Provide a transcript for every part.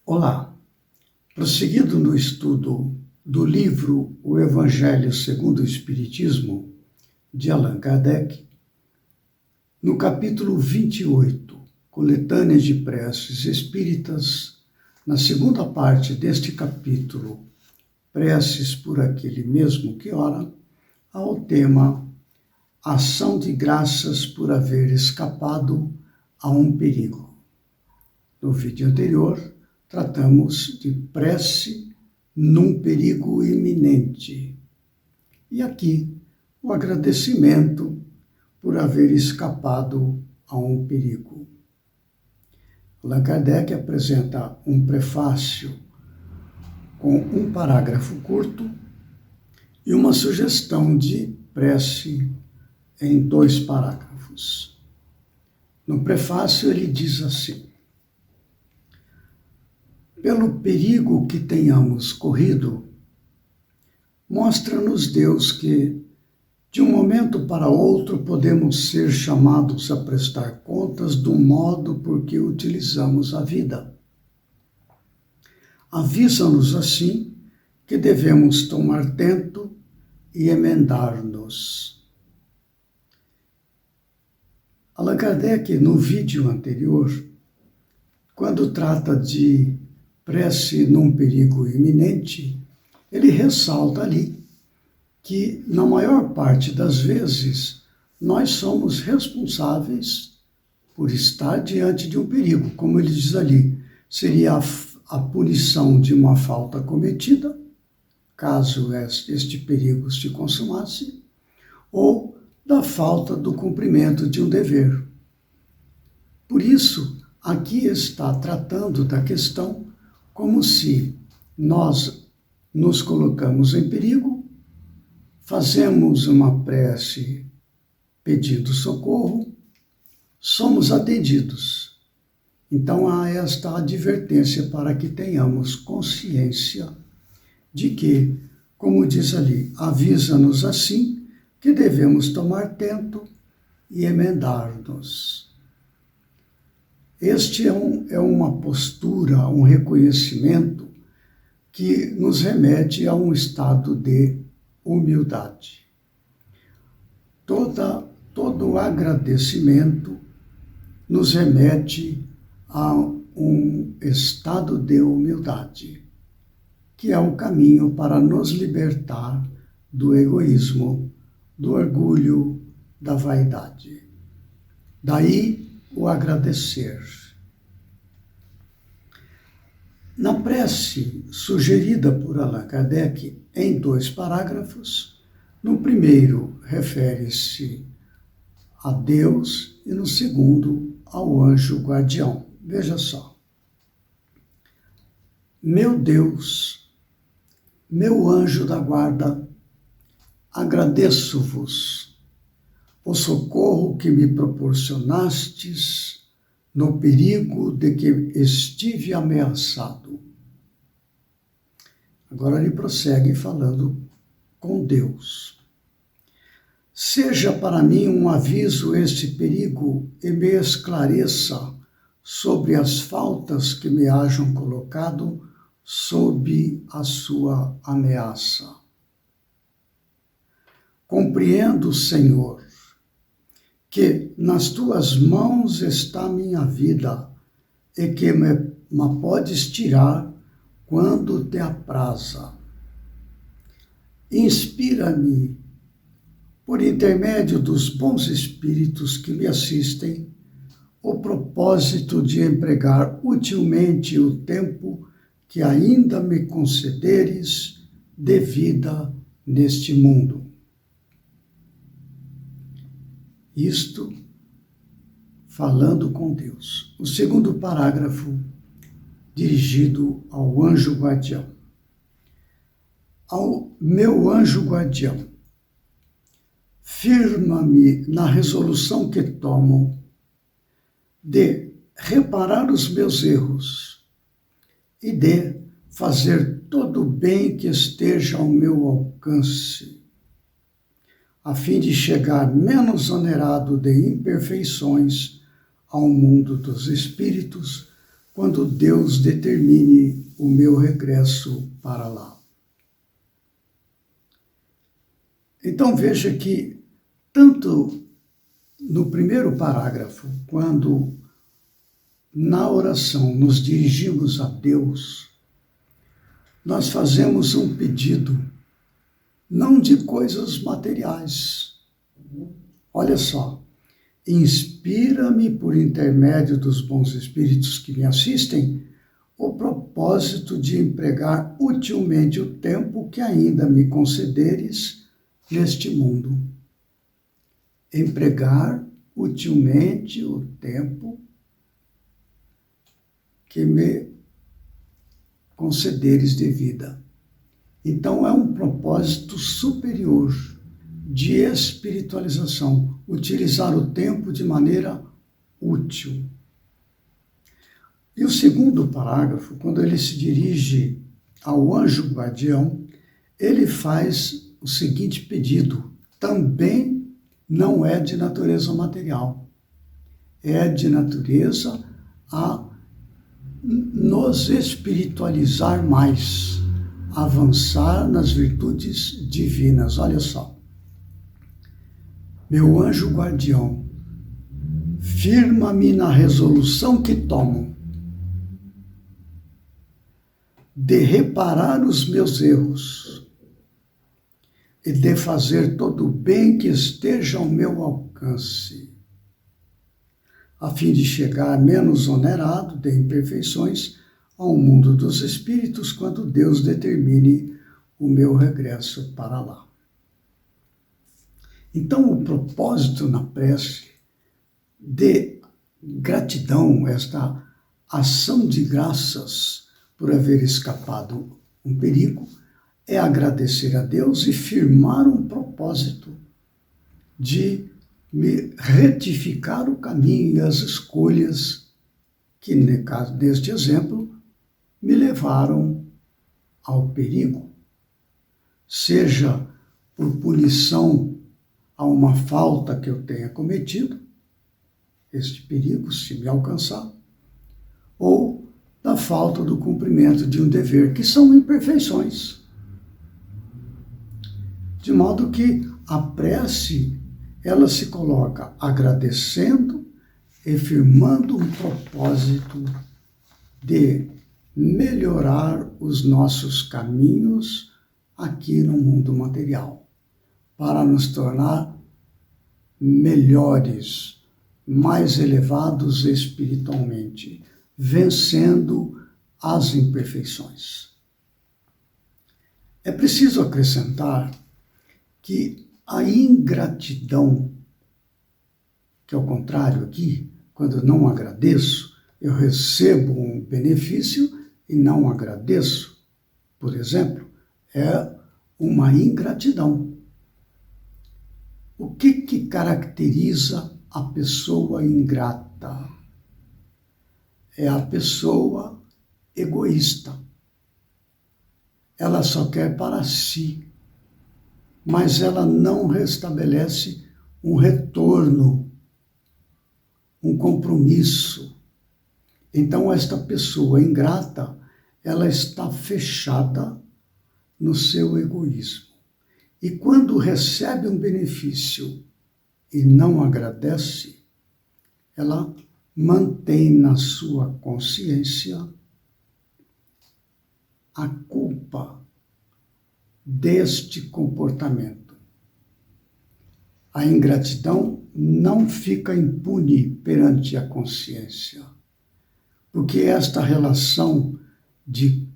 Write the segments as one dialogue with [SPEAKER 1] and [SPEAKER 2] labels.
[SPEAKER 1] Olá, prosseguindo no estudo do livro O Evangelho segundo o Espiritismo, de Allan Kardec, no capítulo 28, Coletânea de Preces Espíritas, na segunda parte deste capítulo, Preces por aquele mesmo que ora, há o tema Ação de graças por haver escapado a um perigo. No vídeo anterior, tratamos de prece num perigo iminente. E aqui, o agradecimento por haver escapado a um perigo. Allan Kardec apresenta um prefácio com um parágrafo curto e uma sugestão de prece em 2 parágrafos. No prefácio ele diz assim: pelo perigo que tenhamos corrido, mostra-nos Deus que, de um momento para outro, podemos ser chamados a prestar contas do modo por que utilizamos a vida. Avisa-nos, assim, que devemos tomar tento e emendar-nos. Allan Kardec, no vídeo anterior, quando trata de prece num perigo iminente, ele ressalta ali que, na maior parte das vezes, nós somos responsáveis por estar diante de um perigo. Como ele diz ali, seria a punição de uma falta cometida, caso este perigo se consumasse, ou da falta do cumprimento de um dever. Por isso, aqui está tratando da questão como se nós nos colocamos em perigo, fazemos uma prece pedindo socorro, somos atendidos. Então há esta advertência para que tenhamos consciência de que, como diz ali, avisa-nos assim que devemos tomar tento e emendar-nos. Este é uma postura, um reconhecimento que nos remete a um estado de humildade. Todo agradecimento nos remete a um estado de humildade, que é o caminho para nos libertar do egoísmo, do orgulho, da vaidade. Daí o agradecer. Na prece sugerida por Allan Kardec em 2 parágrafos, no primeiro refere-se a Deus e no segundo ao anjo guardião. Veja só. Meu Deus, meu anjo da guarda, agradeço-vos o socorro que me proporcionastes no perigo de que estive ameaçado. Agora ele prossegue falando com Deus. Seja para mim um aviso este perigo e me esclareça sobre as faltas que me hajam colocado sob a sua ameaça. Compreendo, Senhor, que nas tuas mãos está minha vida e que me podes tirar quando te apraza. Inspira-me, por intermédio dos bons espíritos que me assistem, o propósito de empregar utilmente o tempo que ainda me concederes de vida neste mundo. Isto falando com Deus. O segundo parágrafo, dirigido ao anjo guardião. Ao meu anjo guardião, firma-me na resolução que tomo de reparar os meus erros e de fazer todo o bem que esteja ao meu alcance, a fim de chegar menos onerado de imperfeições ao mundo dos espíritos quando Deus determine o meu regresso para lá. Então veja que, tanto no primeiro parágrafo, quando na oração nos dirigimos a Deus, nós fazemos um pedido, não de coisas materiais. Olha só, inspira-me por intermédio dos bons espíritos que me assistem o propósito de empregar utilmente o tempo que ainda me concederes neste mundo. Empregar utilmente o tempo que me concederes de vida. Então é um propósito superior de espiritualização, utilizar o tempo de maneira útil. E o segundo parágrafo, quando ele se dirige ao anjo guardião, ele faz o seguinte pedido, também não é de natureza material, é de natureza a nos espiritualizar mais, avançar nas virtudes divinas. Olha só. Meu anjo guardião, firma-me na resolução que tomo de reparar os meus erros e de fazer todo o bem que esteja ao meu alcance, a fim de chegar menos onerado de imperfeições ao mundo dos espíritos quando Deus determine o meu regresso para lá. Então, o propósito na prece de gratidão, esta ação de graças por haver escapado um perigo, é agradecer a Deus e firmar um propósito de me retificar o caminho e as escolhas que, neste exemplo, me levaram ao perigo, seja por punição a uma falta que eu tenha cometido, este perigo, se me alcançar, ou da falta do cumprimento de um dever, que são imperfeições. De modo que a prece, ela se coloca agradecendo e firmando um propósito de melhorar os nossos caminhos aqui no mundo material, para nos tornar melhores, mais elevados espiritualmente, vencendo as imperfeições. É preciso acrescentar que a ingratidão, que é o contrário aqui, quando eu não agradeço, eu recebo um benefício e não agradeço, por exemplo, é uma ingratidão. O que caracteriza a pessoa ingrata? É a pessoa egoísta. Ela só quer para si, mas ela não restabelece um retorno, um compromisso. Então, esta pessoa ingrata, ela está fechada no seu egoísmo. E quando recebe um benefício e não agradece, ela mantém na sua consciência a culpa deste comportamento. A ingratidão não fica impune perante a consciência, porque esta relação de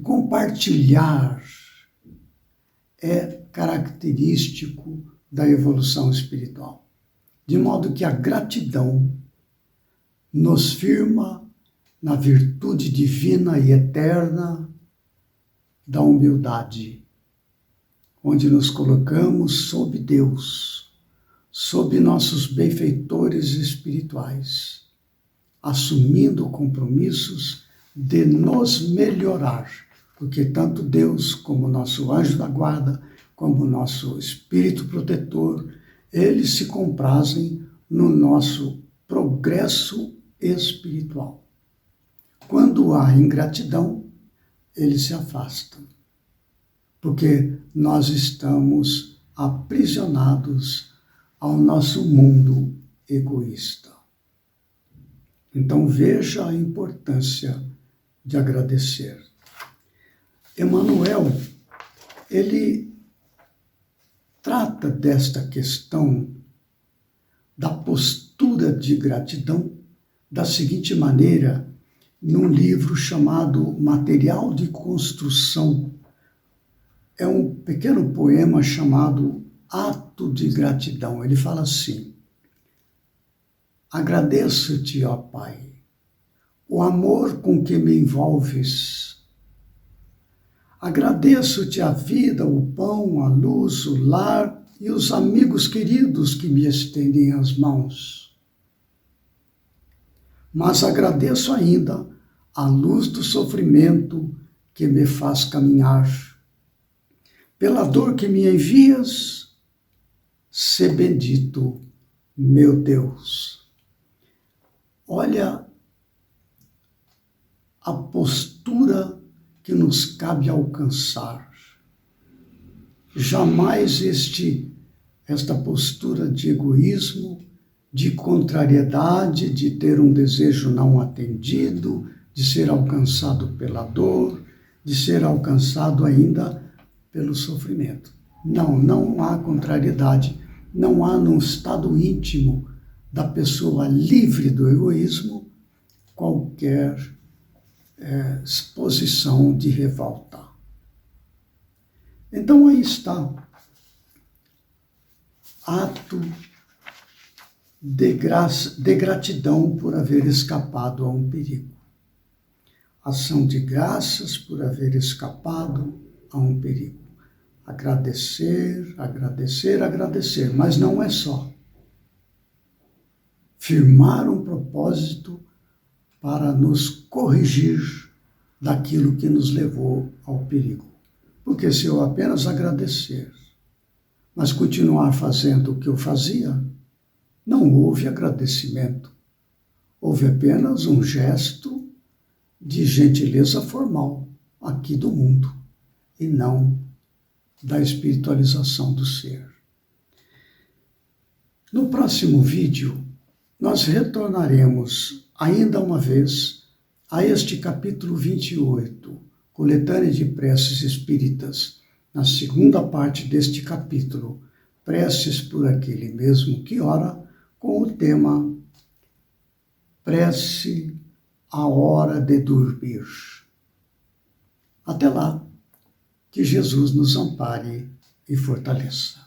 [SPEAKER 1] compartilhar é característico da evolução espiritual. De modo que a gratidão nos firma na virtude divina e eterna da humildade, onde nos colocamos sob Deus, sob nossos benfeitores espirituais, assumindo compromissos de nos melhorar, porque tanto Deus como nosso anjo da guarda, como nosso espírito protetor, eles se comprazem no nosso progresso espiritual. Quando há ingratidão, eles se afastam, porque nós estamos aprisionados ao nosso mundo egoísta. Então veja a importância de agradecer. Emmanuel, ele trata desta questão da postura de gratidão da seguinte maneira, num livro chamado Material de Construção. É um pequeno poema chamado Ato de Gratidão. Ele fala assim: agradeço-te, ó Pai, o amor com que me envolves. Agradeço-te a vida, o pão, a luz, o lar e os amigos queridos que me estendem as mãos. Mas agradeço ainda a luz do sofrimento que me faz caminhar. Pela dor que me envias, sê bendito, meu Deus. Olha a postura que nos cabe alcançar. Jamais esta postura de egoísmo, de contrariedade, de ter um desejo não atendido, de ser alcançado pela dor, de ser alcançado ainda pelo sofrimento. Não há contrariedade, não há num estado íntimo da pessoa livre do egoísmo qualquer exposição de revolta. Então aí está, ato de gratidão por haver escapado a um perigo. Ação de graças por haver escapado a um perigo. Agradecer, agradecer, agradecer, mas não é só. Firmar um propósito para nos corrigir daquilo que nos levou ao perigo. Porque se eu apenas agradecer, mas continuar fazendo o que eu fazia, não houve agradecimento. Houve apenas um gesto de gentileza formal aqui do mundo e não da espiritualização do ser. No próximo vídeo, nós retornaremos ainda uma vez a este capítulo 28, Coletânea de Preces Espíritas, na segunda parte deste capítulo, Preces por aquele mesmo que ora, com o tema Prece à hora de dormir. Até lá, que Jesus nos ampare e fortaleça.